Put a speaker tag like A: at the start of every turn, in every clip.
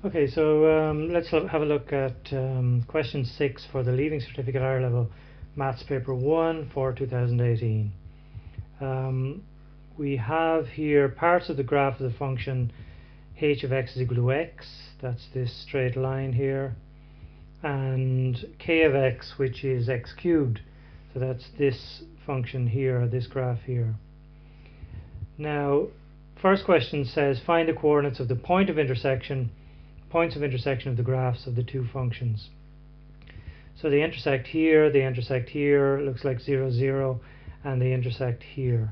A: Okay, so let's have a look at question 6 for the Leaving Certificate Higher Level Maths Paper 1 for 2018. We have here parts of the graph of the function h of x is equal to x, that's this straight line here, and k of x, which is x cubed, so that's this function here, this graph here. Now, first question says find the coordinates of the points of intersection of the graphs of the two functions. So they intersect here, looks like 0, 0, and they intersect here.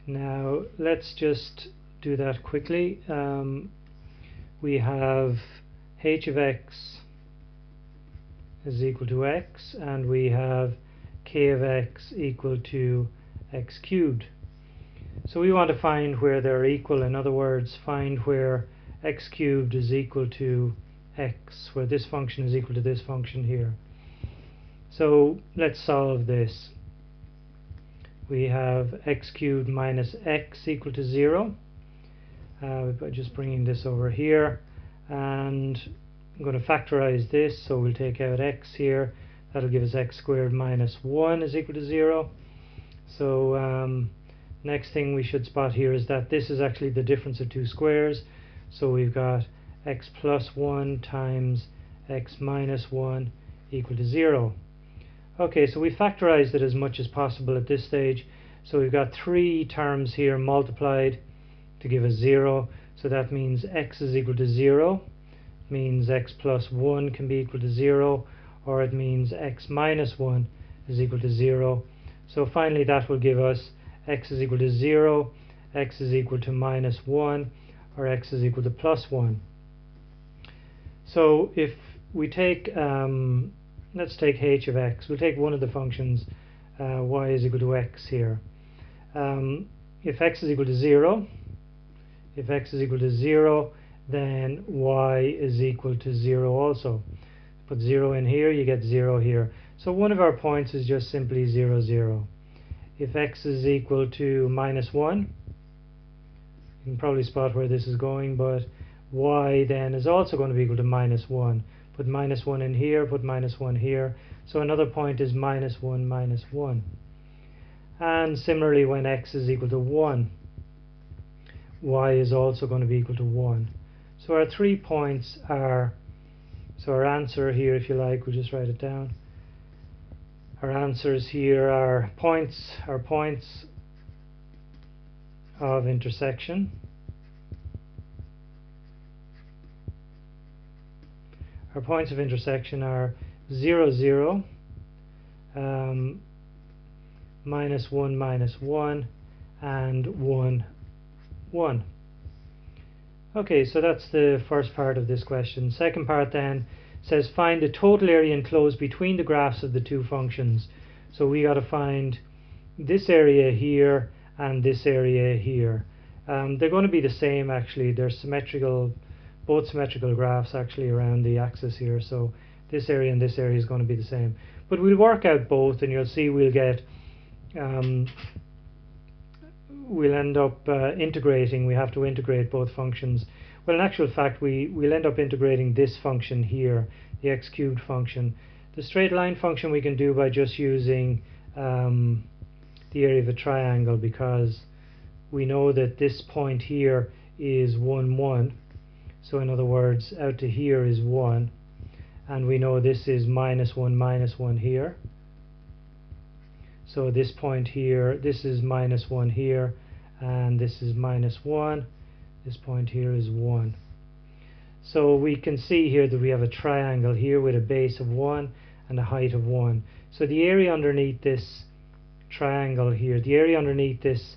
A: Now let's just do that quickly. We have h of x is equal to x, and we have k of x equal to x cubed. So we want to find where they're equal, in other words, find where x cubed is equal to x, where this function is equal to this function here. So let's solve this. We have x cubed minus x equal to 0 by just bringing this over here, and I'm going to factorize this, so we'll take out x here. That'll give us x squared minus 1 is equal to 0. So next thing we should spot here is that this is actually the difference of two squares. So we've got x plus 1 times x minus 1 equal to 0. Okay, so we factorized it as much as possible at this stage. So we've got three terms here multiplied to give us 0. So that means x is equal to 0. It means x plus 1 can be equal to 0, or it means x minus 1 is equal to 0. So finally that will give us x is equal to 0, x is equal to minus 1, or x is equal to plus 1. So if we take, let's take h of x. We'll take one of the functions, y is equal to x here. If x is equal to 0, then y is equal to 0 also. Put 0 in here, you get 0 here. So one of our points is just simply 0, 0. If x is equal to minus 1, you can probably spot where this is going, but y then is also going to be equal to minus 1. Put minus 1 in here, put minus 1 here. So another point is minus 1, minus 1. And similarly, when x is equal to 1, y is also going to be equal to 1. So our 3 points are, so our answer here, if you like, we'll just write it down. Our answers here are points of intersection. Our points of intersection are 0, 0, minus 1, minus 1, and 1, 1. Okay, so that's the first part of this question. Second part then says find the total area enclosed between the graphs of the two functions. So we got to find this area here and this area here. They're going to be the same actually. They're symmetrical, both symmetrical graphs actually around the axis here. So this area and this area is going to be the same. But we'll work out both, and you'll see we'll get we'll end up integrating. We have to integrate both functions. Well, in actual fact, we'll end up integrating this function here, the x cubed function. The straight line function we can do by just using the area of a triangle, because we know that this point here is 1, 1. So in other words, out to here is 1. And we know this is minus 1 here. So this point here, this is minus 1 here, and this is minus 1. This point here is 1. So we can see here that we have a triangle here with a base of 1 and a height of 1. So the area underneath this triangle here, the area underneath this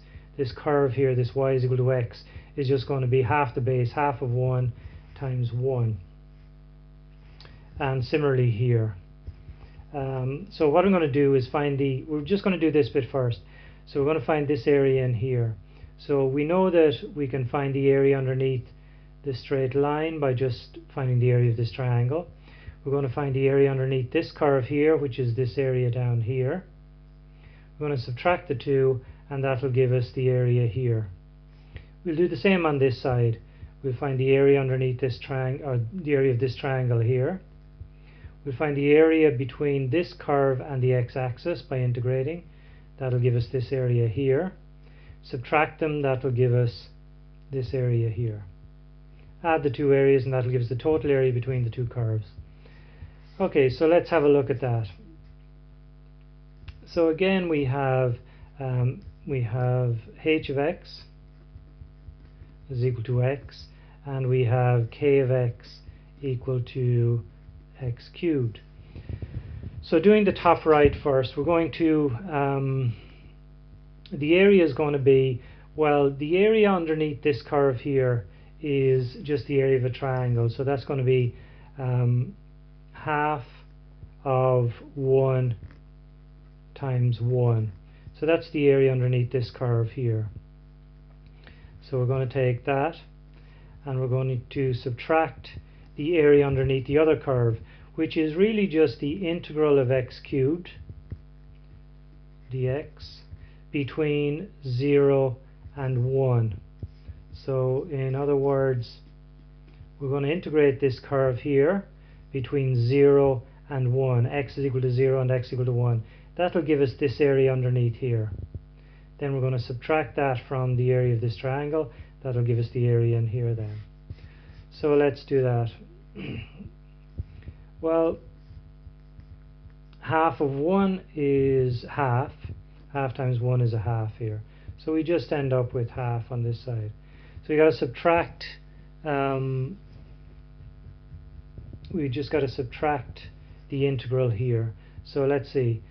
A: curve here, this y is equal to x, is just going to be half the base, half of 1 times 1. And similarly here. So what I'm going to do is we're just going to do this bit first. So we're going to find this area in here. So we know that we can find the area underneath this straight line by just finding the area of this triangle. We're going to find the area underneath this curve here, which is this area down here. We're going to subtract the two, and that will give us the area here. We'll do the same on this side. We'll find the area underneath this triangle, or the area of this triangle here. We'll find the area between this curve and the x-axis by integrating. That'll give us this area here. Subtract them, that'll give us this area here. Add the two areas and that'll give us the total area between the two curves. Okay, so let's have a look at that. So again we have h of x is equal to x, and we have k of x equal to x cubed. So doing the top right first, we're going to the area is going to be, well, the area underneath this curve here is just the area of a triangle, so that's going to be half of 1 times 1. So that's the area underneath this curve here. So we're going to take that and we're going to subtract the area underneath the other curve, which is really just the integral of x cubed dx between 0 and 1. So in other words, we're going to integrate this curve here between 0 and 1. X is equal to 0 and x equal to 1. That'll give us this area underneath here. Then we're going to subtract that from the area of this triangle. That'll give us the area in here then. So let's do that. Well, half of 1 is half. Half times 1 is a half here. So we just end up with half on this side. So you got to subtract, we just got to subtract the integral here. So let's see.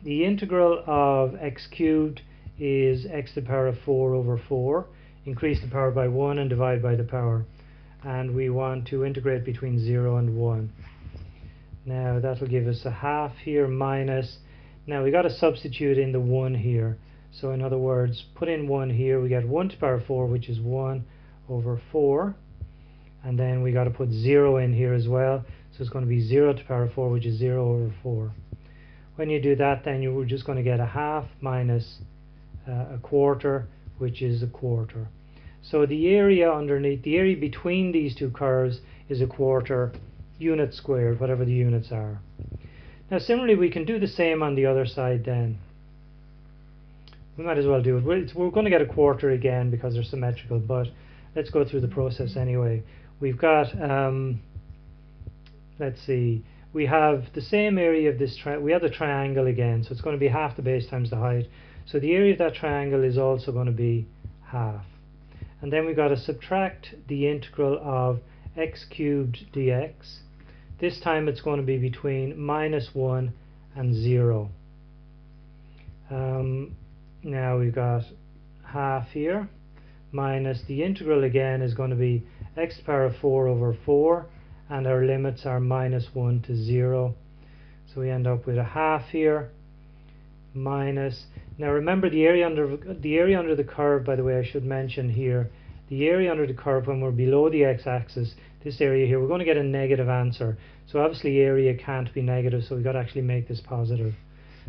A: The integral of x cubed is x to the power of 4 over 4. Increase the power by 1 and divide by the power. And we want to integrate between 0 and 1. Now that'll give us a half here minus, now we got to substitute in the 1 here. So in other words, put in 1 here, we get 1 to the power of 4, which is 1 over 4. And then we got to put 0 in here as well. So it's going to be 0 to the power of 4, which is 0 over 4. When you do that, then you're just going to get a half minus a quarter, which is a quarter. So the area underneath, the area between these two curves is a quarter unit squared, whatever the units are. Now similarly, we can do the same on the other side then. We might as well do it. We're going to get a quarter again because they're symmetrical, but let's go through the process anyway. We've got, let's see, we have the same area of this, we have the triangle again, so it's going to be half the base times the height. So the area of that triangle is also going to be half. And then we've got to subtract the integral of x cubed dx. This time it's going to be between minus 1 and 0. Now we've got half here minus the integral again is going to be x to the power of 4 over 4, and our limits are minus 1 to 0. So we end up with a half here minus, now remember the area under the curve, by the way, I should mention here, the area under the curve when we're below the x-axis, this area here, we're going to get a negative answer. So obviously area can't be negative, so we've got to actually make this positive.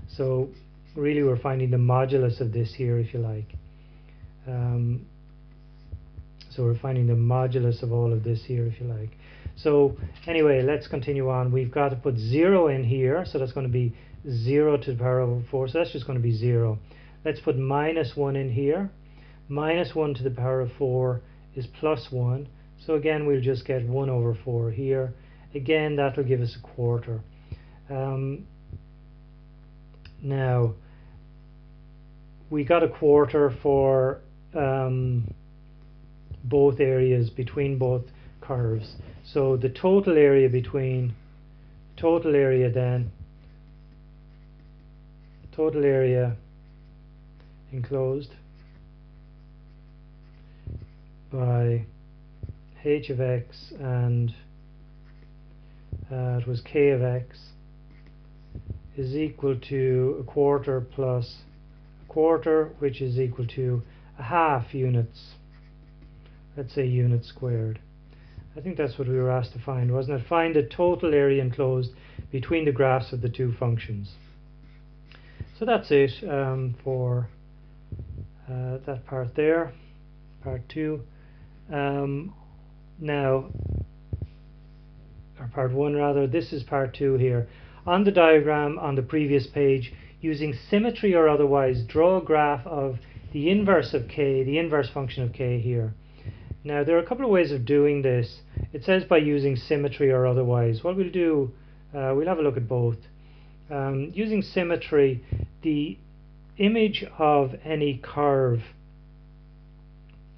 A: So really we're finding the modulus of this here, if you like. So we're finding the modulus of all of this here, if you like. So anyway, let's continue on. We've got to put 0 in here, so that's going to be 0 to the power of 4, so that's just going to be 0. Let's put minus 1 in here. Minus 1 to the power of 4 is plus 1, so again we'll just get 1 over 4 here. Again, that'll give us a quarter. Now we got a quarter for both areas between both curves. So the total area between total area enclosed by h of x and it was k of x is equal to a quarter plus a quarter, which is equal to a half units. Let's say units squared. I think that's what we were asked to find, wasn't it? Find the total area enclosed between the graphs of the two functions. So that's it for that part there, part 2. Now, or part 1 rather, this is part 2 here. On the diagram on the previous page, using symmetry or otherwise, draw a graph of the inverse of k, the inverse function of k here. Now there are a couple of ways of doing this. It says by using symmetry or otherwise. What we'll do, we'll have a look at both. Using symmetry, the image of any curve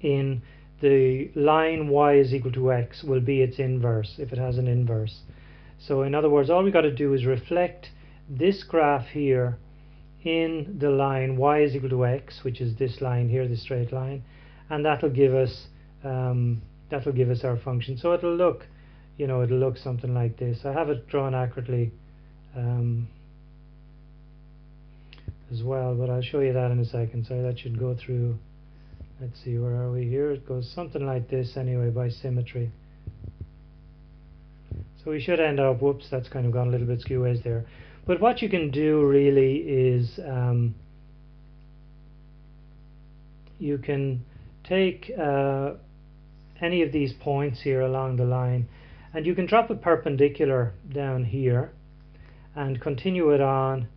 A: in the line y is equal to x will be its inverse if it has an inverse. So in other words, all we got to do is reflect this graph here in the line y is equal to x, which is this line here, this straight line, and that'll give us our function. So it'll look, it'll look something like this. I have it drawn accurately as well, but I'll show you that in a second. So that should go through. Let's see, where are we here? It goes something like this anyway by symmetry. So we should end up, whoops, that's kind of gone a little bit skew ways there. But what you can do really is you can take any of these points here along the line, and you can drop a perpendicular down here and continue it on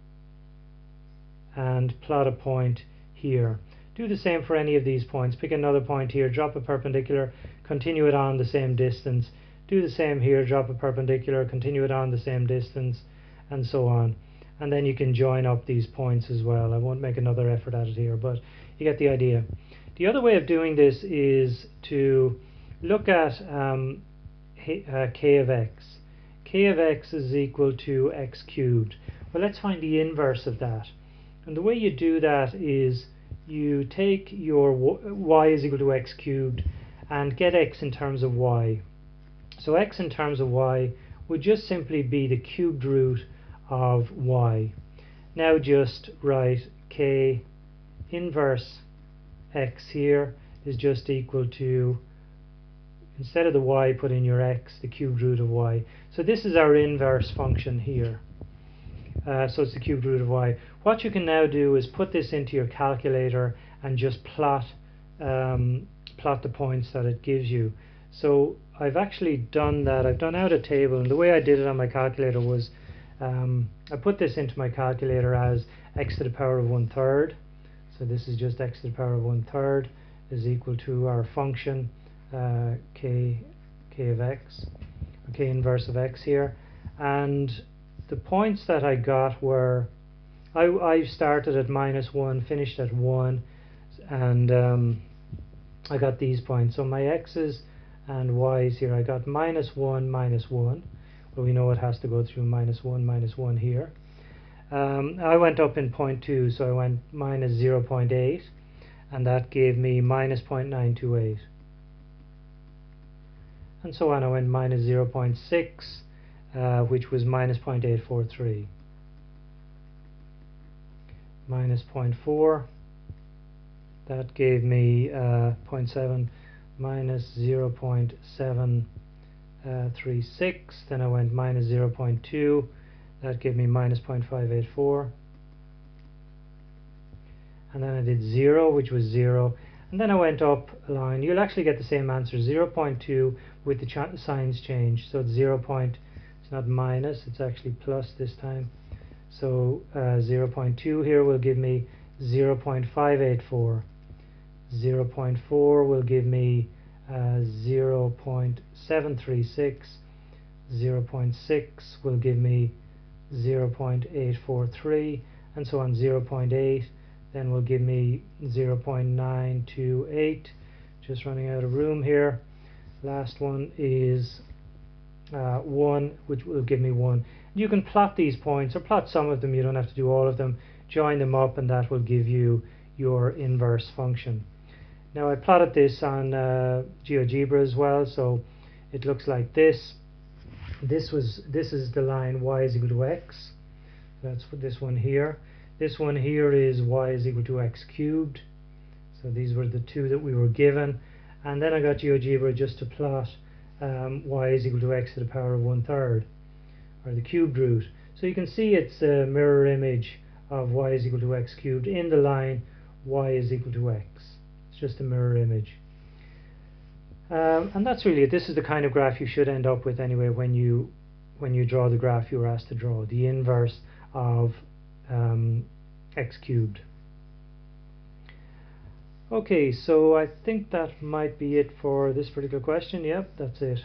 A: and plot a point here. Do the same for any of these points. Pick another point here, drop a perpendicular, continue it on the same distance. Do the same here, drop a perpendicular, continue it on the same distance, and so on. And then you can join up these points as well. I won't make another effort at it here, but you get the idea. The other way of doing this is to look at k of x. K of x is equal to x cubed. Well, let's find the inverse of that. And the way you do that is you take your y is equal to x cubed and get x in terms of y. So x in terms of y would just simply be the cubed root of y. Now just write k inverse x here is just equal to, instead of the y, put in your x, the cubed root of y. So this is our inverse function here. So it's the cubed root of y. What you can now do is put this into your calculator and just plot the points that it gives you. So I've actually done that. I've done out a table, and the way I did it on my calculator was I put this into my calculator as x to the power of 1/3. So this is just x to the power of 1/3 is equal to our function k of x, or k inverse of x here. And the points that I got were, I started at -1, finished at 1, and I got these points. So my x's and y's here, I got -1, -1. Well, we know it has to go through -1, -1 here. I went up in 0.2, so I went -0.8, and that gave me -0.928. And so on, I went -0.6, which was -0.843. -0.4, that gave me 0.7, -0.736. Then I went -0.2, that gave me -0.584. And then I did 0, which was 0. And then I went up a line. You'll actually get the same answer, 0.2, with the signs changed. So it's 0. It's not minus, it's actually plus this time. So 0.2 here will give me 0.584. 0.4 will give me 0.736. 0.6 will give me 0.843, and so on. 0.8 then will give me 0.928. Just running out of room here. Last one is 1, which will give me 1. You can plot these points, or plot some of them. You don't have to do all of them. Join them up, and that will give you your inverse function. Now I plotted this on GeoGebra as well, so it looks like this. This is the line y is equal to x. That's for this one here. This one here is y is equal to x cubed. So these were the two that we were given. And then I got GeoGebra just to plot y is equal to x to the power of 1/3, or the cubed root. So you can see it's a mirror image of y is equal to x cubed in the line y is equal to x. It's just a mirror image. And that's really it. This is the kind of graph you should end up with anyway when you draw the graph you were asked to draw, the inverse of x cubed. Okay, so I think that might be it for this particular question. Yep, that's it.